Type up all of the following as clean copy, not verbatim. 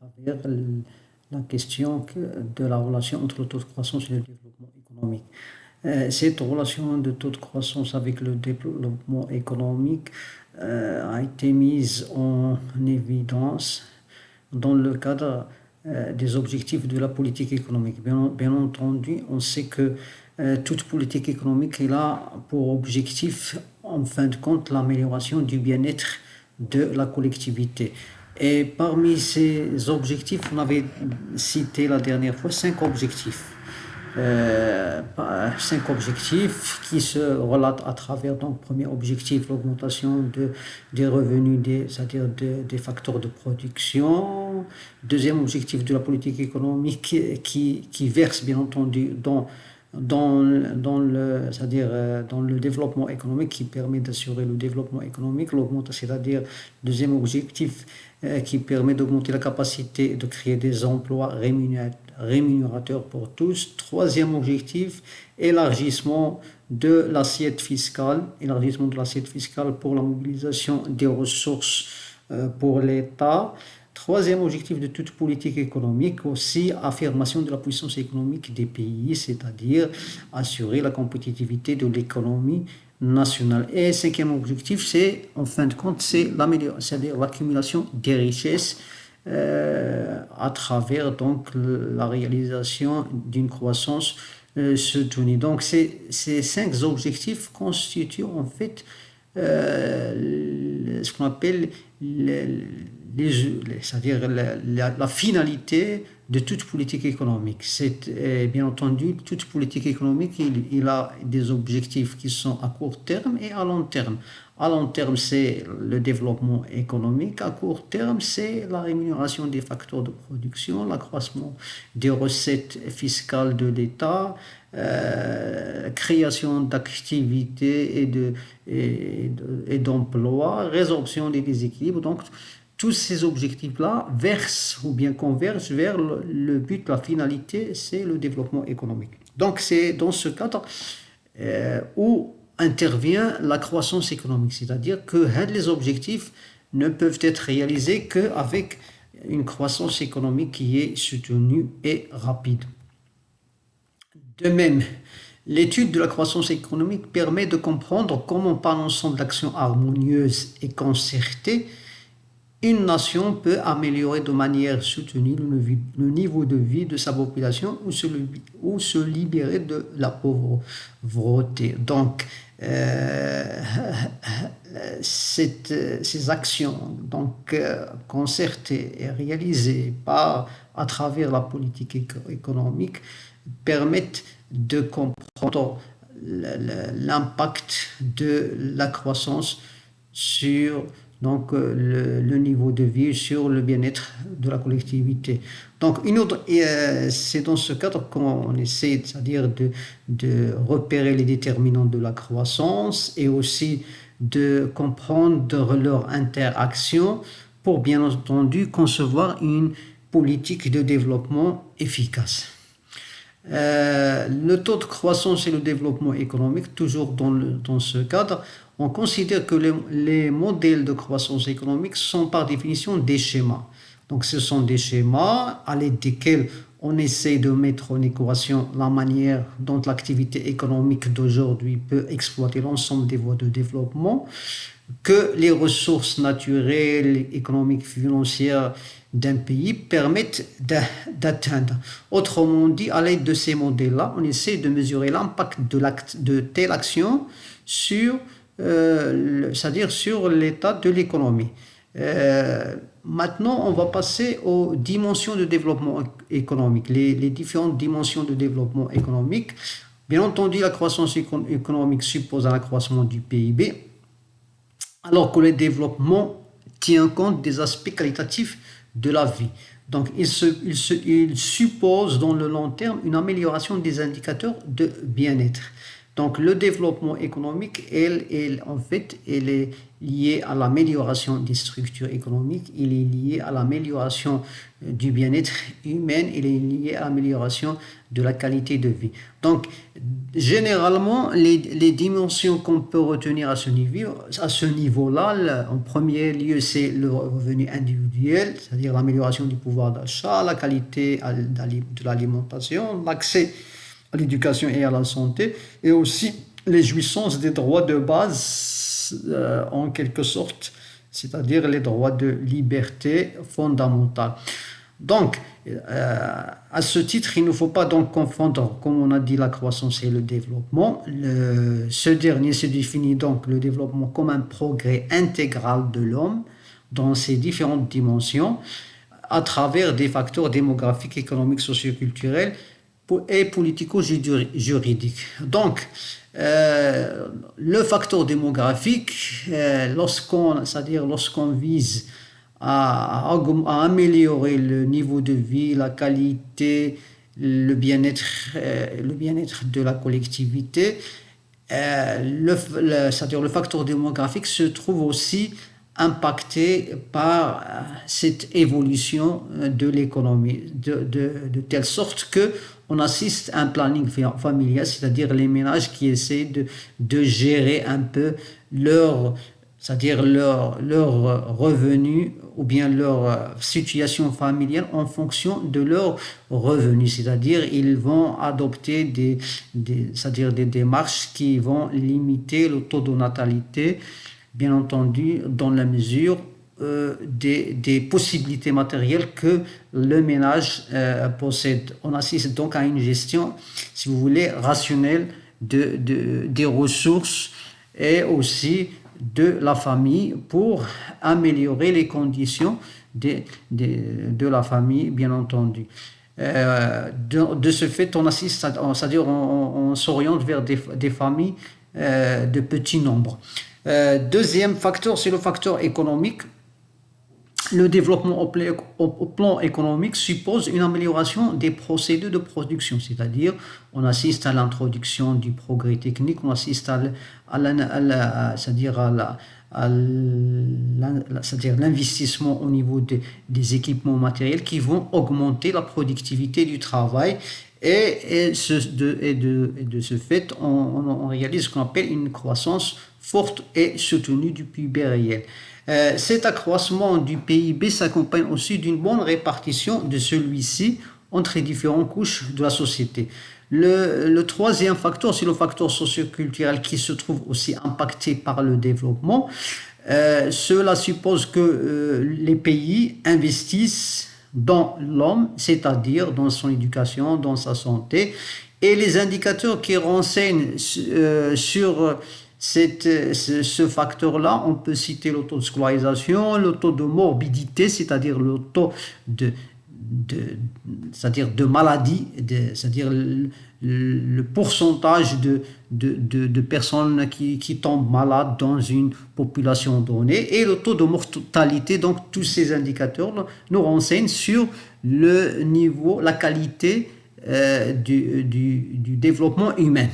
travers la question de la relation entre le taux de croissance et le développement économique. Cette relation de taux de croissance avec le développement économique a été mise en évidence dans le cadre des objectifs de la politique économique. Bien entendu, on sait que toute politique économique a pour objectif, en fin de compte, l'amélioration du bien-être de la collectivité. Et parmi ces objectifs, on avait cité la dernière fois 5 objectifs. 5 objectifs qui se relatent à travers, donc, premier objectif, l'augmentation des revenus, c'est-à-dire des facteurs de production. Deuxième objectif de la politique économique qui verse, bien entendu, dans le développement économique, qui permet d'assurer le développement économique, c'est-à-dire deuxième objectif qui permet d'augmenter la capacité de créer des emplois rémunérateurs pour tous. Troisième objectif, élargissement de l'assiette fiscale pour la mobilisation des ressources pour l'État. Troisième objectif de toute politique économique, aussi affirmation de la puissance économique des pays, c'est-à-dire assurer la compétitivité de l'économie nationale. Et cinquième objectif, c'est, en fin de compte, c'est-à-dire l'accumulation des richesses à travers, donc, la réalisation d'une croissance soutenue. Donc ces 5 objectifs constituent en fait ce qu'on appelle c'est-à-dire la finalité de toute politique économique. Bien entendu, toute politique économique, il a des objectifs qui sont à court terme et à long terme. À long terme, c'est le développement économique. À court terme, c'est la rémunération des facteurs de production, l'accroissement des recettes fiscales de l'État, création d'activités et d'emplois, résorption des déséquilibres. Donc, tous ces objectifs-là versent ou bien convergent vers le but, la finalité, c'est le développement économique. Donc, c'est dans ce cadre où intervient la croissance économique, c'est-à-dire que les objectifs ne peuvent être réalisés qu'avec une croissance économique qui est soutenue et rapide. De même, l'étude de la croissance économique permet de comprendre comment, par l'ensemble d'actions harmonieuses et concertées, une nation peut améliorer de manière soutenue le niveau de vie de sa population ou se libérer de la pauvreté. Donc, ces actions, donc, concertées et réalisées à travers la politique économique permettent de comprendre l'impact de la croissance sur, donc, le niveau de vie, sur le bien-être de la collectivité. Donc, c'est dans ce cadre qu'on essaie, c'est-à-dire de repérer les déterminants de la croissance et aussi de comprendre leur interaction pour, bien entendu, concevoir une politique de développement efficace. Le taux de croissance et le développement économique, toujours dans ce cadre, on considère que les modèles de croissance économique sont par définition des schémas. Donc ce sont des schémas à l'aide desquels on essaie de mettre en équation la manière dont l'activité économique d'aujourd'hui peut exploiter l'ensemble des voies de développement, que les ressources naturelles, économiques, financières d'un pays permettent d'atteindre. Autrement dit, à l'aide de ces modèles-là, on essaie de mesurer l'impact de telle action c'est-à-dire sur l'état de l'économie. Maintenant, on va passer aux dimensions de développement économique, les différentes dimensions de développement économique. Bien entendu, la croissance économique suppose un accroissement du PIB, alors que le développement tient compte des aspects qualitatifs de la vie. Donc, il suppose dans le long terme une amélioration des indicateurs de bien-être. Donc, le développement économique, en fait, elle est liée à l'amélioration des structures économiques, il est lié à l'amélioration du bien-être humain, il est lié à l'amélioration de la qualité de vie. Donc, généralement, les dimensions qu'on peut retenir à ce niveau-là, en premier lieu, c'est le revenu individuel, c'est-à-dire l'amélioration du pouvoir d'achat, la qualité de l'alimentation, l'accès à l'éducation et à la santé, et aussi les jouissances des droits de base, en quelque sorte, c'est-à-dire les droits de liberté fondamentale. Donc, à ce titre, il ne faut pas donc confondre, comme on a dit, la croissance et le développement. Ce dernier se définit donc le développement comme un progrès intégral de l'homme dans ses différentes dimensions à travers des facteurs démographiques, économiques, socioculturels et politico-juridiques. Donc, le facteur démographique, c'est-à-dire lorsqu'on vise à améliorer le niveau de vie, la qualité, le bien-être de la collectivité, c'est-à-dire le facteur démographique se trouve aussi impacté par cette évolution de l'économie, de telle sorte que on assiste à un planning familial, c'est-à-dire les ménages qui essaient de gérer un peu c'est-à-dire leur revenu ou bien leur situation familiale en fonction de leurs revenus, c'est-à-dire ils vont adopter c'est-à-dire des démarches qui vont limiter le taux de natalité, bien entendu dans la mesure des possibilités matérielles que le ménage possède. On assiste donc à une gestion, si vous voulez, rationnelle des ressources et aussi de la famille pour améliorer les conditions de la famille, bien entendu. De ce fait, on assiste, c'est-à-dire on s'oriente vers des familles de petit nombre. Deuxième facteur, c'est le facteur économique. Le développement au plan économique suppose une amélioration des procédés de production, c'est-à-dire on assiste à l'introduction du progrès technique, on assiste c'est-à-dire l'investissement au niveau des équipements matériels qui vont augmenter la productivité du travail et de ce fait, on réalise ce qu'on appelle une croissance forte et soutenue du PIB réel. Cet accroissement du PIB s'accompagne aussi d'une bonne répartition de celui-ci entre les différentes couches de la société. Le troisième facteur, c'est le facteur socioculturel qui se trouve aussi impacté par le développement. Cela suppose que les pays investissent dans l'homme, c'est-à-dire dans son éducation, dans sa santé, et les indicateurs qui renseignent sur ce facteur-là, on peut citer le taux de scolarisation, le taux de morbidité, c'est-à-dire le taux c'est-à-dire de maladie, c'est-à-dire le pourcentage de personnes qui tombent malades dans une population donnée et le taux de mortalité. Donc tous ces indicateurs nous renseignent sur le niveau, la qualité du développement humain.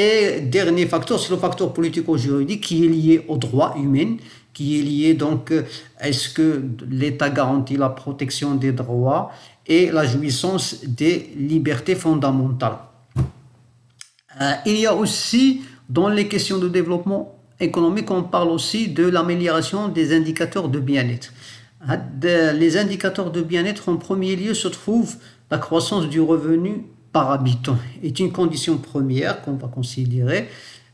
Et dernier facteur, c'est le facteur politico-juridique qui est lié aux droits humains, qui est lié donc, est-ce que l'État garantit la protection des droits et la jouissance des libertés fondamentales. Il y a aussi, dans les questions de développement économique, on parle aussi de l'amélioration des indicateurs de bien-être. Les indicateurs de bien-être, en premier lieu, se trouvent la croissance du revenu par habitant est une condition première qu'on va considérer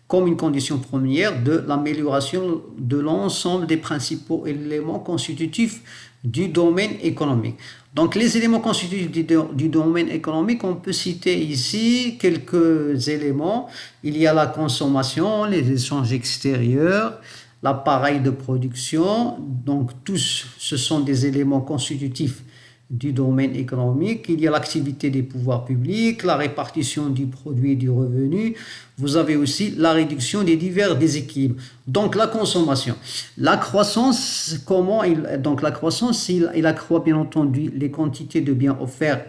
comme une condition première de l'amélioration de l'ensemble des principaux éléments constitutifs du domaine économique. Donc les éléments constitutifs du domaine économique, on peut citer ici quelques éléments. Il y a la consommation, les échanges extérieurs, l'appareil de production, donc tous ce sont des éléments constitutifs du domaine économique. Il y a l'activité des pouvoirs publics, la répartition du produit et du revenu. Vous avez aussi la réduction des divers déséquilibres. Donc la consommation. La croissance, donc la croissance, il accroît bien entendu les quantités de biens offerts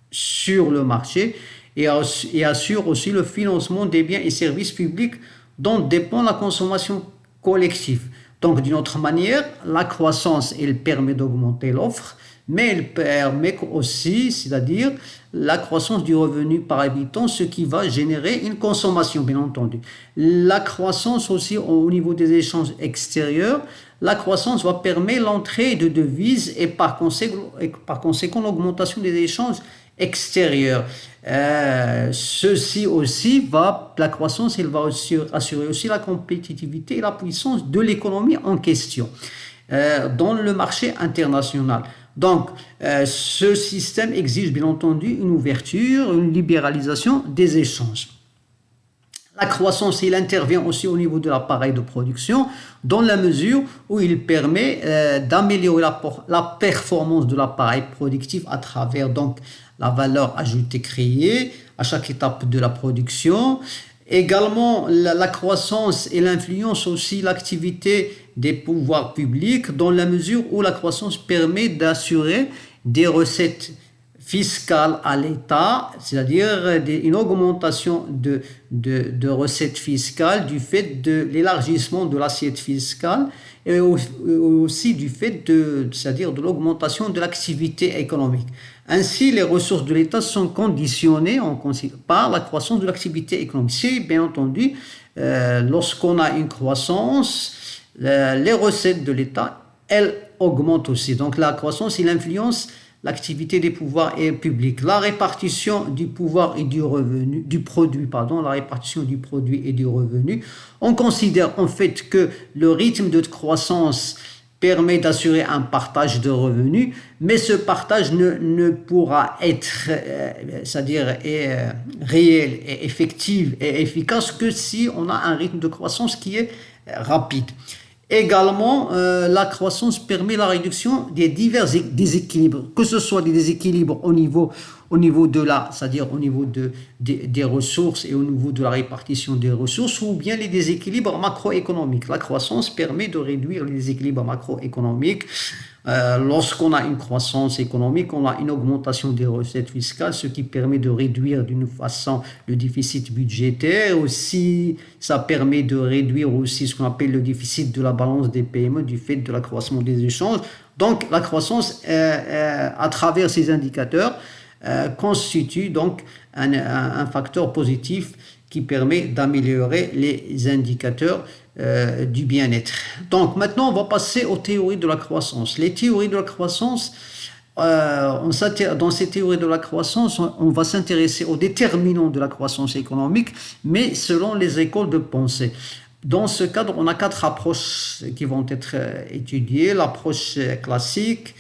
sur le marché et assure aussi le financement des biens et services publics dont dépend la consommation collective. Donc, d'une autre manière, la croissance, elle permet d'augmenter l'offre, mais elle permet aussi, c'est-à-dire la croissance du revenu par habitant, ce qui va générer une consommation, bien entendu. La croissance aussi au niveau des échanges extérieurs, la croissance va permettre l'entrée de devises et par conséquent l'augmentation des échanges extérieurs. Ceci aussi la croissance, elle va assurer aussi la compétitivité et la puissance de l'économie en question dans le marché international. Donc, ce système exige bien entendu une ouverture, une libéralisation des échanges. La croissance, il intervient aussi au niveau de l'appareil de production, dans la mesure où il permet d'améliorer la performance de l'appareil productif à travers donc la valeur ajoutée créée à chaque étape de la production. Également, la croissance et l'influence aussi l'activité des pouvoirs publics dans la mesure où la croissance permet d'assurer des recettes fiscales à l'État, c'est-à-dire une augmentation de recettes fiscales du fait de l'élargissement de l'assiette fiscale et aussi du fait c'est-à-dire de l'augmentation de l'activité économique. Ainsi, les ressources de l'État sont conditionnées par la croissance de l'activité économique. Si, bien entendu, lorsqu'on a une croissance, les recettes de l'État, elles augmentent aussi. Donc la croissance, il influence l'activité des pouvoirs publics. La répartition du pouvoir et du revenu, la répartition du produit et du revenu. On considère en fait que le rythme de croissance permet d'assurer un partage de revenus, mais ce partage ne pourra être, c'est-à-dire réel et effectif et efficace que si on a un rythme de croissance qui est rapide. Également, la croissance permet la réduction des divers déséquilibres, que ce soit des déséquilibres au niveau c'est-à-dire au niveau des ressources et au niveau de la répartition des ressources, ou bien les déséquilibres macroéconomiques. La croissance permet de réduire les déséquilibres macroéconomiques. Lorsqu'on a une croissance économique, on a une augmentation des recettes fiscales, ce qui permet de réduire d'une façon le déficit budgétaire. Aussi, ça permet de réduire aussi ce qu'on appelle le déficit de la balance des paiements du fait de l'accroissement des échanges. Donc, la croissance, à travers ces indicateurs, constitue donc un facteur positif qui permet d'améliorer les indicateurs du bien-être. Donc maintenant, on va passer aux théories de la croissance. Les théories de la croissance, dans ces théories de la croissance, on va s'intéresser aux déterminants de la croissance économique, mais selon les écoles de pensée. Dans ce cadre, on a 4 approches qui vont être étudiées. L'approche classique,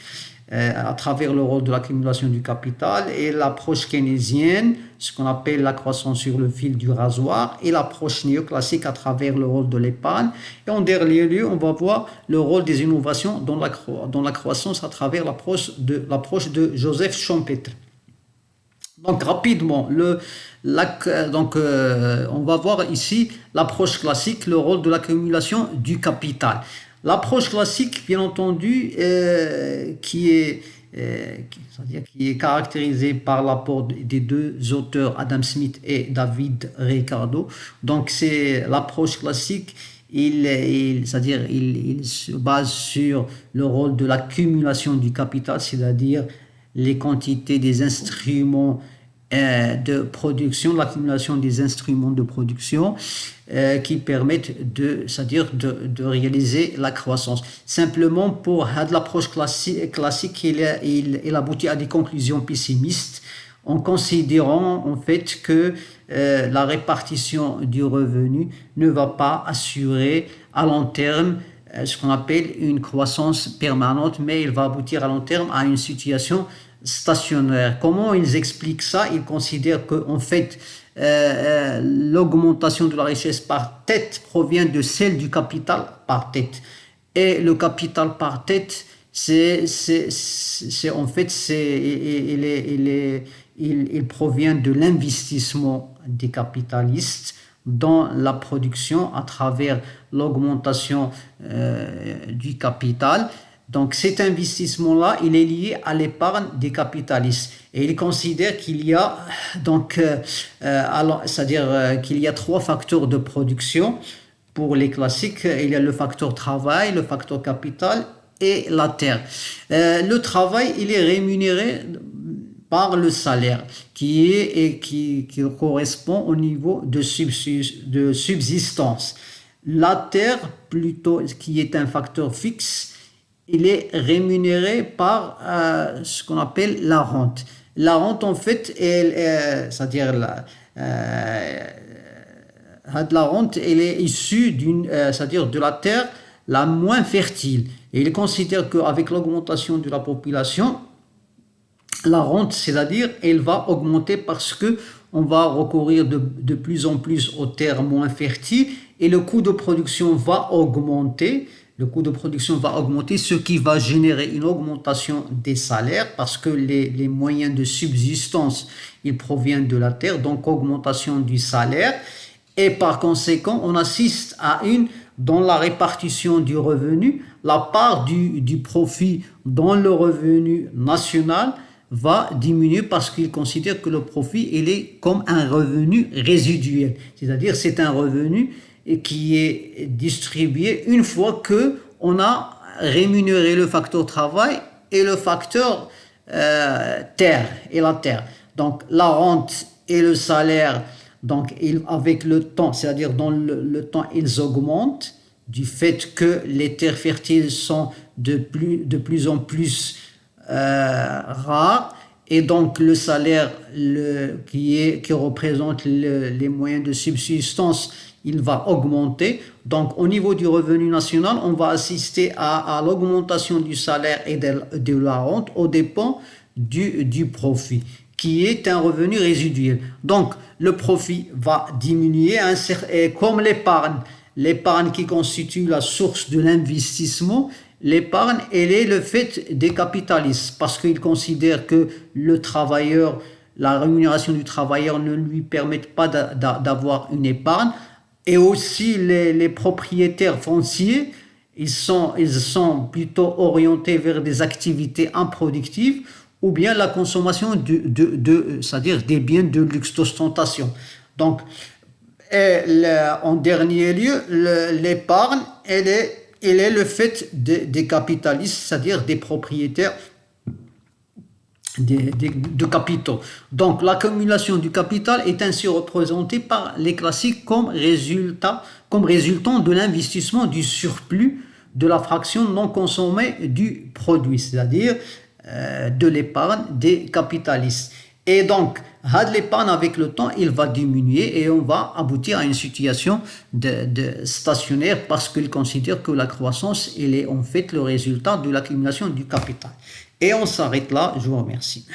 à travers le rôle de l'accumulation du capital, et l'approche keynésienne, ce qu'on appelle la croissance sur le fil du rasoir, et l'approche néoclassique à travers le rôle de l'épargne. Et en dernier lieu, on va voir le rôle des innovations dans la croissance à travers l'approche de Joseph Schumpeter. Donc rapidement, on va voir ici l'approche classique, le rôle de l'accumulation du capital. L'approche classique, bien entendu, qui est caractérisée par l'apport des 2 auteurs, Adam Smith et David Ricardo. Donc, c'est l'approche classique, il se base sur le rôle de l'accumulation du capital, c'est-à-dire les quantités des instruments de production, l'accumulation des instruments de production qui permettent de réaliser la croissance. Simplement, pour l'approche classique, il aboutit à des conclusions pessimistes en considérant en fait que la répartition du revenu ne va pas assurer à long terme ce qu'on appelle une croissance permanente, mais il va aboutir à long terme à une situation stationnaire. Comment ils expliquent ça? Ils considèrent qu'en fait, l'augmentation de la richesse par tête provient de celle du capital par tête. Et le capital par tête, il provient de l'investissement des capitalistes dans la production à travers l'augmentation du capital. Donc cet investissement-là, il est lié à l'épargne des capitalistes. Et il considère qu'il y a donc, c'est-à-dire qu'il y a trois facteurs de production. Pour les classiques, il y a le facteur travail, le facteur capital et la terre. Le travail, il est rémunéré par le salaire qui correspond au niveau de subsistance. La terre, plutôt, qui est un facteur fixe, il est rémunéré par ce qu'on appelle la rente. La rente, en fait, c'est-à-dire la rente, elle est issue c'est-à-dire de la terre la moins fertile. Et il considère qu'avec l'augmentation de la population, la rente, c'est-à-dire, elle va augmenter parce que on va recourir de plus en plus aux terres moins fertiles et le coût de production va augmenter. Le coût de production va augmenter, ce qui va générer une augmentation des salaires parce que les moyens de subsistance, ils proviennent de la terre, donc augmentation du salaire. Et par conséquent, on assiste à dans la répartition du revenu, la part du profit dans le revenu national va diminuer parce qu'il considère que le profit, il est comme un revenu résiduel. C'est-à-dire, c'est un revenu qui est distribué une fois qu'on a rémunéré le facteur travail et le facteur terre et la terre. Donc, la rente et le salaire, donc, avec le temps, c'est-à-dire dans le temps, ils augmentent du fait que les terres fertiles sont de plus en plus rares. Et donc, le salaire qui représente les moyens de subsistance, il va augmenter. Donc, au niveau du revenu national, on va assister à l'augmentation du salaire et de la rente aux dépens du profit, qui est un revenu résiduel. Donc, le profit va diminuer, comme l'épargne qui constitue la source de l'investissement. L'épargne, elle est le fait des capitalistes parce qu'ils considèrent que le travailleur, la rémunération du travailleur ne lui permet pas d'avoir une épargne. Et aussi les propriétaires fonciers, ils sont plutôt orientés vers des activités improductives ou bien la consommation c'est-à-dire des biens de luxe, d'ostentation. Donc, en dernier lieu, l'épargne, elle est le fait des capitalistes, c'est-à-dire des propriétaires de capitaux. Donc, l'accumulation du capital est ainsi représentée par les classiques comme résultant de l'investissement du surplus de la fraction non consommée du produit, c'est-à-dire de l'épargne des capitalistes. Et donc, l'épargne avec le temps, il va diminuer et on va aboutir à une situation de stationnaire parce qu'il considère que la croissance, elle est en fait le résultat de l'accumulation du capital. Et on s'arrête là, je vous remercie.